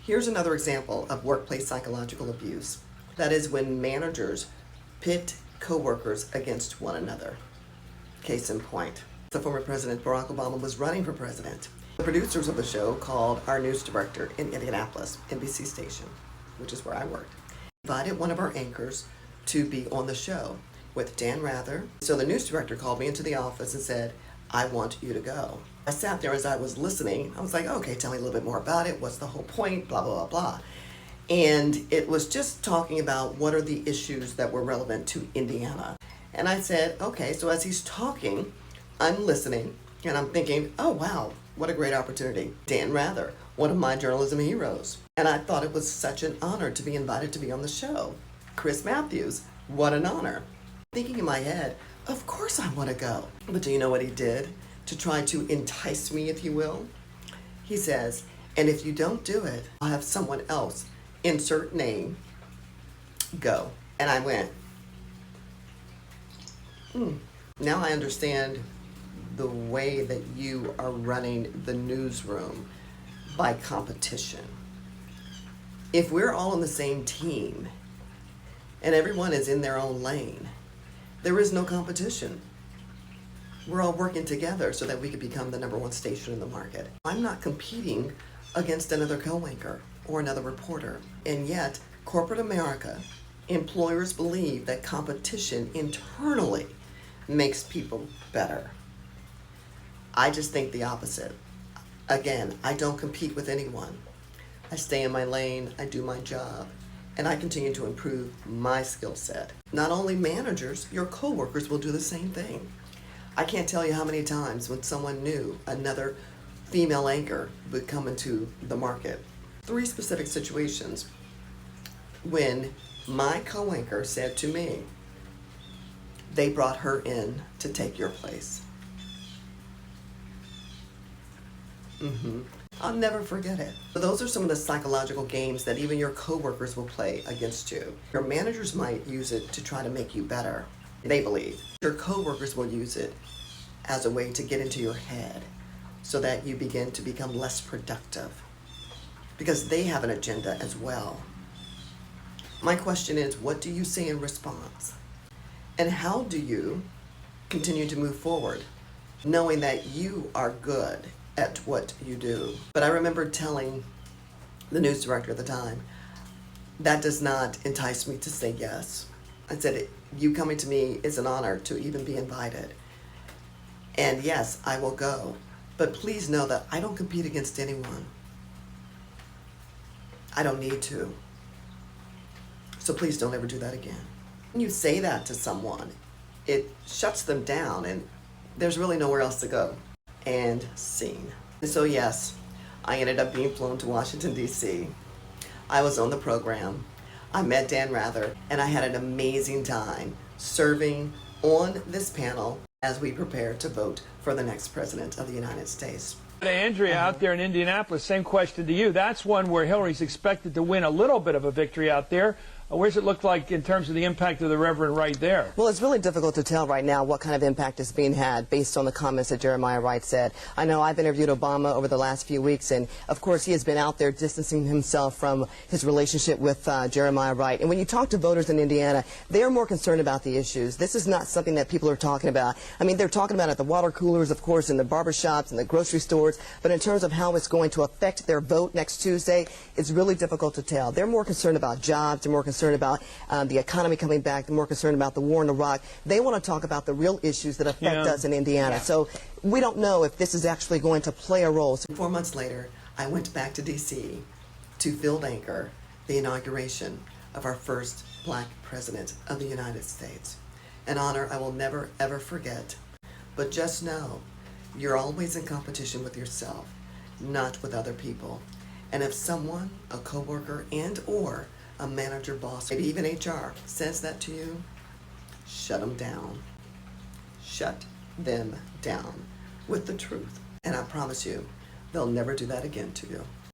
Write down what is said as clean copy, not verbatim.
Here's another example of workplace psychological abuse. That is when managers pit coworkers against one another. Case in point, the former President Barack Obama was running for president. The producers of the show called our news director in Indianapolis, NBC station, which is where I worked, invited one of our anchors to be on the show with Dan Rather. So the news director called me into the office and said, I want you to go. I sat there as I was listening. I was like, okay, tell me a little bit more about it. What's the whole point? Blah, blah, blah, blah. And it was just talking about what are the issues that were relevant to Indiana. And I said, okay, so as he's talking, I'm listening and I'm thinking, oh, wow, what a great opportunity. Dan Rather, one of my journalism heroes. And I thought it was such an honor to be invited to be on the show. Chris Matthews, what an honor. Thinking in my head, of course I want to go. But do you know what he did to try to entice me, if you will? He says, and if you don't do it, I'll have someone else, insert name, go. And I went, Now I understand the way that you are running the newsroom by competition. If we're all on the same team and everyone is in their own lane, there is no competition. We're all working together so that we could become the #1 station in the market. I'm not competing against another co-anchor or another reporter. And yet, corporate America, employers believe that competition internally makes people better. I just think the opposite. Again, I don't compete with anyone. I stay in my lane, I do my job, and I continue to improve my skill set. Not only managers, your coworkers will do the same thing. I can't tell you how many times when someone new, another female anchor, would come into the market. 3 specific situations when my co-anchor said to me, they brought her in to take your place. I'll never forget it. So those are some of the psychological games that even your coworkers will play against you. Your managers might use it to try to make you better, they believe. Your coworkers will use it as a way to get into your head so that you begin to become less productive because they have an agenda as well. My question is, what do you say in response? And how do you continue to move forward knowing that you are good at what you do? But I remember telling the news director at the time, that does not entice me to say yes. I said, you coming to me is an honor to even be invited. And yes, I will go. But please know that I don't compete against anyone. I don't need to. So please don't ever do that again. When you say that to someone, it shuts them down and there's really nowhere else to go. And scene. So yes, I ended up being flown to Washington, D.C. I was on the program. I met Dan Rather, and I had an amazing time serving on this panel as we prepare to vote for the next president of the United States. Andrea, out there in Indianapolis, same question to you. That's one where Hillary's expected to win a little bit of a victory out there. Where's it look like in terms of the impact of the Reverend right there? Well, it's really difficult to tell right now what kind of impact is being had based on the comments that Jeremiah Wright said. I know I've interviewed Obama over the last few weeks, and of course he has been out there distancing himself from his relationship with Jeremiah Wright. And when you talk to voters in Indiana, they are more concerned about the issues. This is not something that people are talking about. I mean, they're talking about it at the water coolers, of course, in the barbershops and the grocery stores, but in terms of how it's going to affect their vote next Tuesday, it's really difficult to tell. They're more concerned about jobs, they're more concerned about the economy coming back, they're more concerned about the war in Iraq. They want to talk about the real issues that affect us in Indiana. So we don't know if this is actually going to play a role. 4 months later, I went back to D.C. to field anchor the inauguration of our first black president of the United States. An honor I will never, ever forget. But just know, you're always in competition with yourself, not with other people. And if someone, a coworker and or a manager, boss, maybe even HR, says that to you, shut them down. Shut them down with the truth. And I promise you, they'll never do that again to you.